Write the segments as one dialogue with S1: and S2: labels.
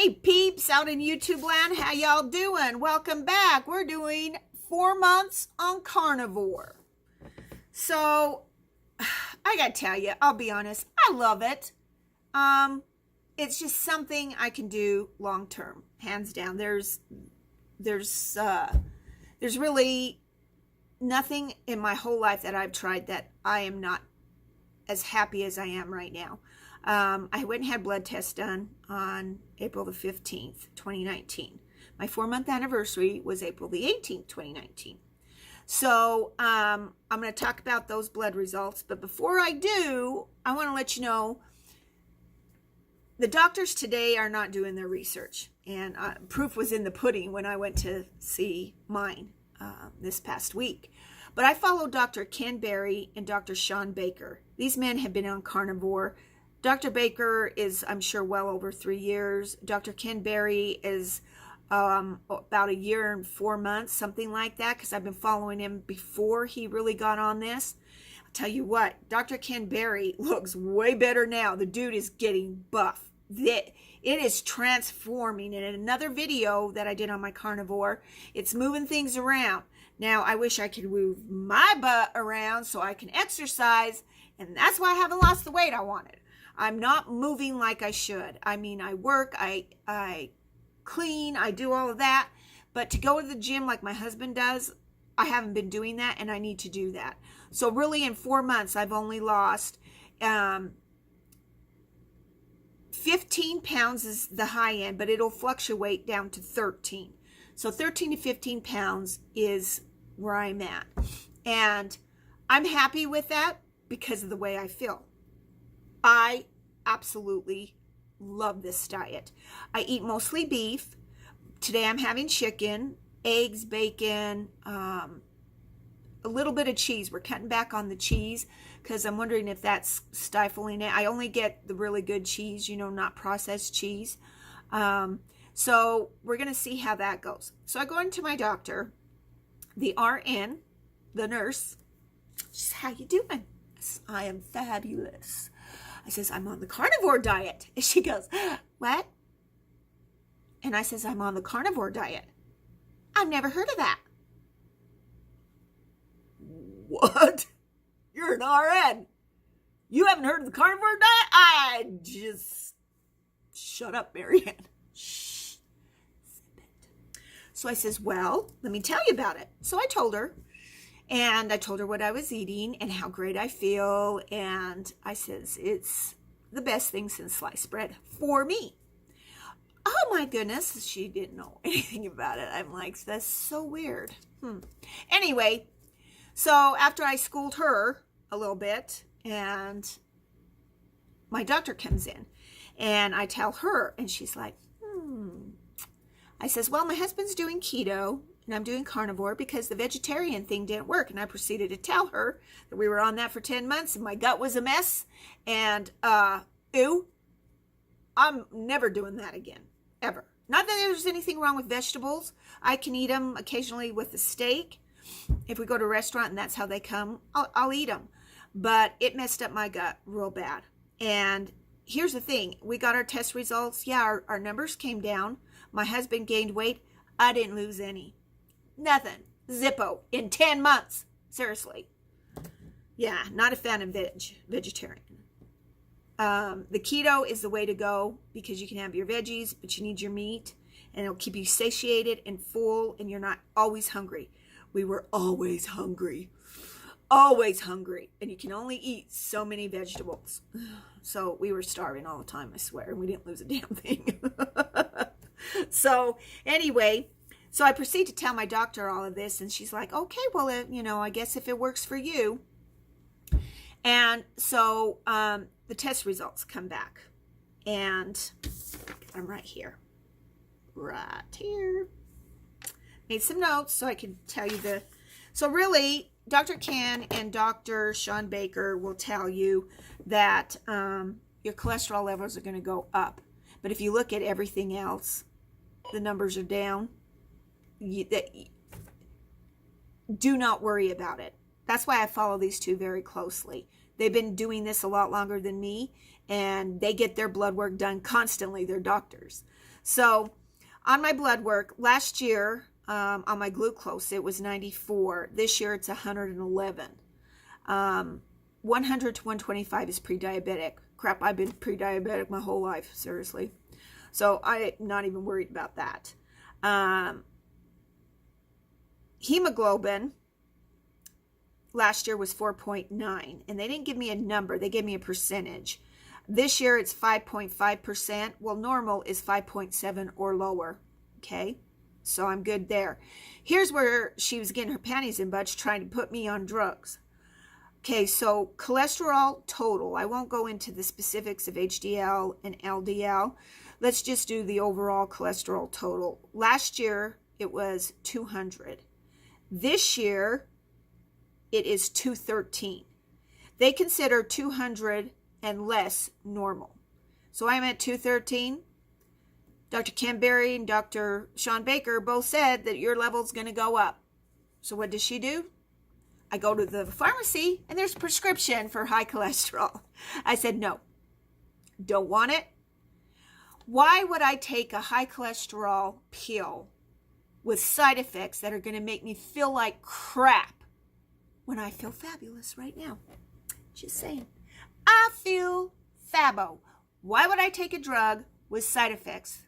S1: Hey peeps out in YouTube land, how y'all doing? Welcome back. We're doing 4 months on carnivore. So I gotta tell you, I'll be honest, I love it. It's just something I can do long term, hands down. There's really nothing in my whole life that I've tried that I am not as happy as I am right now. I went and had blood tests done on April the 15th, 2019. My 4-month anniversary was April the 18th, 2019. So I'm going to talk about those blood results. But before I do, I want to let you know the doctors today are not doing their research. And proof was in the pudding when I went to see mine this past week. But I follow Dr. Ken Berry and Dr. Shawn Baker. These men have been on carnivore. Dr. Baker is, I'm sure, well over 3 years. Dr. Ken Berry is about a year and 4 months, something like that, because I've been following him before he really got on this. I'll tell you what, Dr. Ken Berry looks way better now. The dude is getting buff. It is transforming. In another video that I did on my carnivore, it's moving things around. Now, I wish I could move my butt around so I can exercise, and that's why I haven't lost the weight I wanted. I'm not moving like I should. I mean, I work, I clean, I do all of that. But to go to the gym like my husband does, I haven't been doing that, and I need to do that. So really in 4 months, I've only lost 15 pounds is the high end, but it'll fluctuate down to 13. So 13 to 15 pounds is where I'm at. And I'm happy with that because of the way I feel. I absolutely love this diet. I eat mostly beef. Today I'm having chicken, eggs, bacon, a little bit of cheese. We're cutting back on the cheese because I'm wondering if that's stifling it. I only get the really good cheese, not processed cheese. So we're going to see how that goes. So I go into my doctor, the RN, the nurse. She says, how you doing? I am fabulous. I says, I'm on the carnivore diet. And she goes, what? And I says, I'm on the carnivore diet. I've never heard of that. What? You're an RN. You haven't heard of the carnivore diet? I just... Shut up, Marianne. Shh. Sip it. So I says, well, let me tell you about it. So I told her. And I told her what I was eating and how great I feel. And I says, it's the best thing since sliced bread for me. Oh my goodness. She didn't know anything about it. I'm like, that's so weird. Anyway, so after I schooled her a little bit and my doctor comes in and I tell her and she's like, I says, well, my husband's doing keto. And I'm doing carnivore because the vegetarian thing didn't work. And I proceeded to tell her that we were on that for 10 months and my gut was a mess. And, ew, I'm never doing that again, ever. Not that there's anything wrong with vegetables. I can eat them occasionally with a steak. If we go to a restaurant and that's how they come, I'll eat them. But it messed up my gut real bad. And here's the thing. We got our test results. Yeah, our numbers came down. My husband gained weight. I didn't lose any. Nothing. Zippo in 10 months. Seriously. Yeah, not a fan of vegetarian. The keto is the way to go because you can have your veggies, but you need your meat and it'll keep you satiated and full and you're not always hungry. We were always hungry. Always hungry. And you can only eat so many vegetables. So we were starving all the time, I swear. And we didn't lose a damn thing. So anyway... So I proceed to tell my doctor all of this, and she's like, okay, well, I guess if it works for you. And so the test results come back, and I'm right here. Right here. Made some notes so I can tell you So really, Dr. Ken and Dr. Shawn Baker will tell you that your cholesterol levels are going to go up. But if you look at everything else, the numbers are down. Do not worry about it. That's why I follow these two very closely. They've been doing this a lot longer than me, and they get their blood work done constantly. They're doctors. So on my blood work last year, on my glucose, it was 94. This year it's 111. 100 to 125 is pre-diabetic. Crap, I've been pre-diabetic my whole life, seriously. So I'm not even worried about that. Hemoglobin last year was 4.9, and they didn't give me a number. They gave me a percentage. This year it's 5.5%. Well, normal is 5.7 or lower. Okay, so I'm good there. Here's where she was getting her panties in bunch, trying to put me on drugs. Okay, so cholesterol total. I won't go into the specifics of HDL and LDL. Let's just do the overall cholesterol total. Last year, it was 200. This year, it is 213. They consider 200 and less normal. So I'm at 213. Dr. Ken Berry and Dr. Shawn Baker both said that your level's going to go up. So what does she do? I go to the pharmacy and there's a prescription for high cholesterol. I said, no, don't want it. Why would I take a high cholesterol pill with side effects that are going to make me feel like crap when I feel fabulous right now? Just saying. I feel fabo. Why would I take a drug with side effects?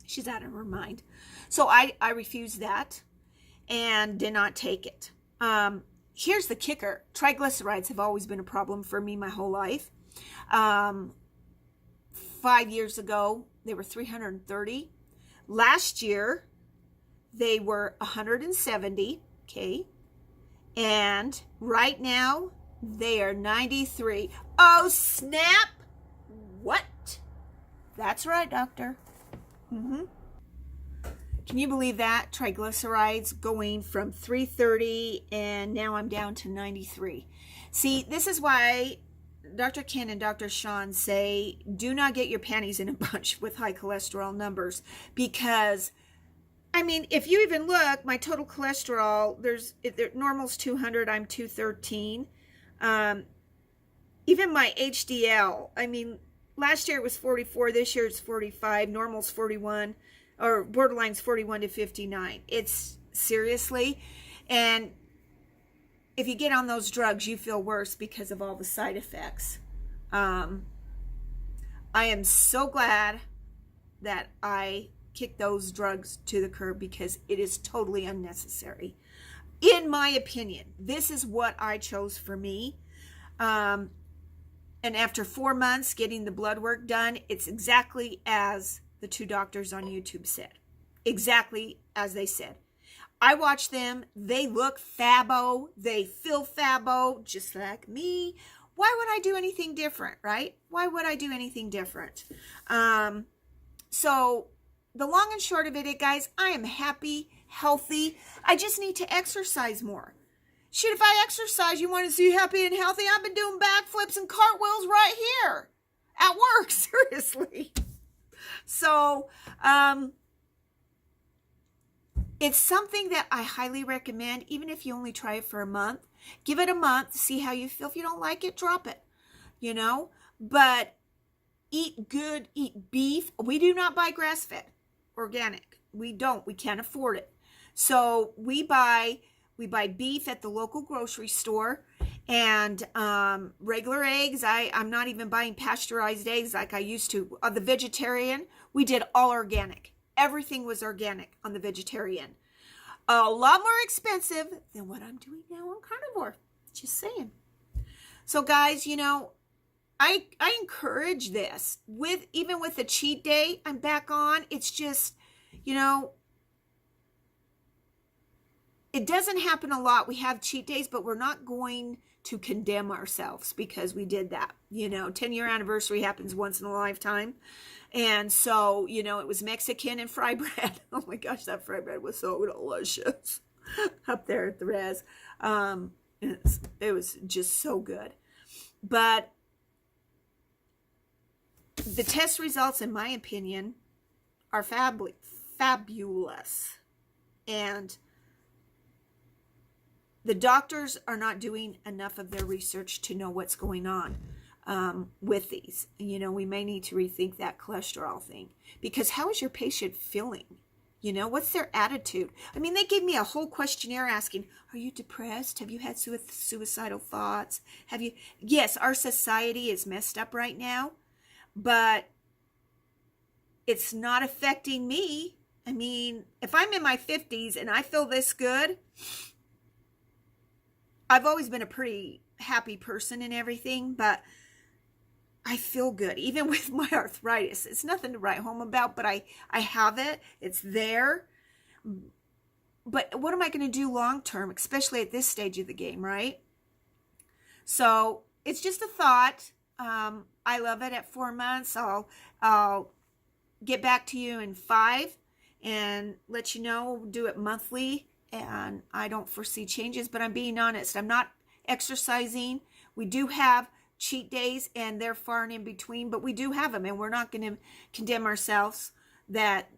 S1: She's out of her mind. So I refused that and did not take it. Here's the kicker. Triglycerides have always been a problem for me my whole life. 5 years ago, they were 330. Last year, they were 170. Okay. And right now, they are 93. Oh, snap. What? That's right, doctor. Can you believe that? Triglycerides going from 330 and now I'm down to 93. See, this is why Dr. Ken and Dr. Shawn say do not get your panties in a bunch with high cholesterol numbers, because I mean, if you even look, my total cholesterol, normal's 200, I'm 213. Even my HDL, I mean, last year it was 44, this year it's 45, normal's 41. Or borderline's 41 to 59. It's seriously. And if you get on those drugs, you feel worse because of all the side effects. I am so glad that I kicked those drugs to the curb, because it is totally unnecessary. In my opinion, this is what I chose for me. And after 4 months getting the blood work done, it's exactly as the two doctors on YouTube said. Exactly as they said. I watch them. They look fabo. They feel fabo, just like me. Why would I do anything different, right? Why would I do anything different? So the long and short of it, guys, I am happy, healthy. I just need to exercise more. Shit, if I exercise, you want to see happy and healthy? I've been doing backflips and cartwheels right here at work, seriously. So, it's something that I highly recommend, even if you only try it for a month. Give it a month, see how you feel. If you don't like it, drop it, But eat good, eat beef. We do not buy grass-fed, organic. We don't. We can't afford it. So we buy beef at the local grocery store, and regular eggs. I'm not even buying pasteurized eggs like I used to. The vegetarian, we did all organic. Everything was organic on the vegetarian. A lot more expensive than what I'm doing now on Carnivore. Just saying. So guys, I encourage this. Even with the cheat day, I'm back on. It's just, it doesn't happen a lot. We have cheat days, but we're not going to condemn ourselves because we did that. 10-year anniversary happens once in a lifetime. And so, it was Mexican and fry bread. Oh my gosh, that fry bread was so delicious up there at the res. It was just so good. But the test results, in my opinion, are fabulous. And the doctors are not doing enough of their research to know what's going on. with these. You know, we may need to rethink that cholesterol thing, because how is your patient feeling? You know, what's their attitude? I mean, they gave me a whole questionnaire asking, are you depressed? Have you had suicidal thoughts? Have you? Yes, our society is messed up right now, but it's not affecting me. I mean, if I'm in my 50s and I feel this good, I've always been a pretty happy person and everything, but I feel good, even with my arthritis. It's nothing to write home about, but I have it. It's there. But what am I going to do long term, especially at this stage of the game, right? So it's just a thought. I love it at 4 months. I'll get back to you in 5 and let you know. Do it monthly, and I don't foresee changes, but I'm being honest. I'm not exercising. We do have cheat days, and they're far and in between, but we do have them, and we're not going to condemn ourselves that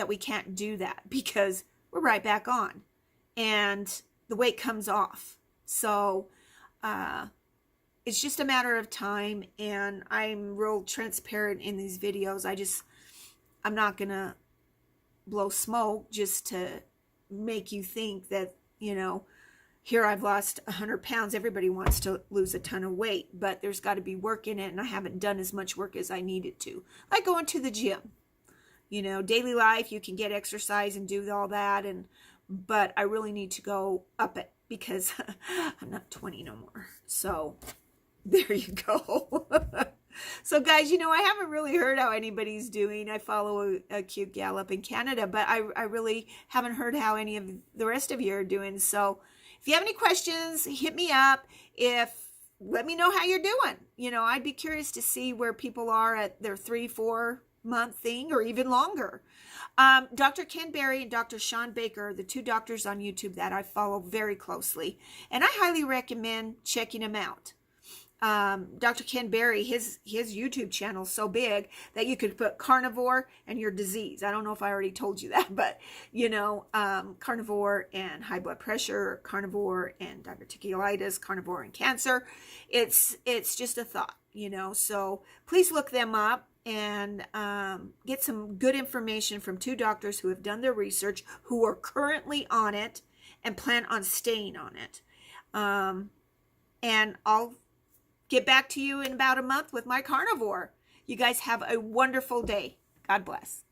S1: we can't do that, because we're right back on and the weight comes off. So it's just a matter of time, and I'm real transparent in these videos. I'm not going to blow smoke just to make you think that, you know, here I've lost 100 pounds. Everybody wants to lose a ton of weight, but there's got to be work in it, and I haven't done as much work as I needed to. Like going to the gym. You know, daily life, you can get exercise and do all that, but I really need to go up it, because I'm not 20 no more. So there you go. So guys, you know, I haven't really heard how anybody's doing. I follow a cute gal up in Canada, but I really haven't heard how any of the rest of you are doing. So if you have any questions, hit me up. Let me know how you're doing. You know, I'd be curious to see where people are at their 3-4 month thing, or even longer. Dr. Ken Berry and Dr. Shawn Baker are the 2 doctors on YouTube that I follow very closely, and I highly recommend checking them out. Dr. Ken Berry, his YouTube channel is so big that you could put carnivore and your disease. I don't know if I already told you that, but you know, carnivore and high blood pressure, carnivore and diverticulitis, carnivore and cancer. It's just a thought, you know. So please look them up and get some good information from 2 doctors who have done their research, who are currently on it and plan on staying on it. And I'll get back to you in about a month with my carnivore. You guys have a wonderful day. God bless.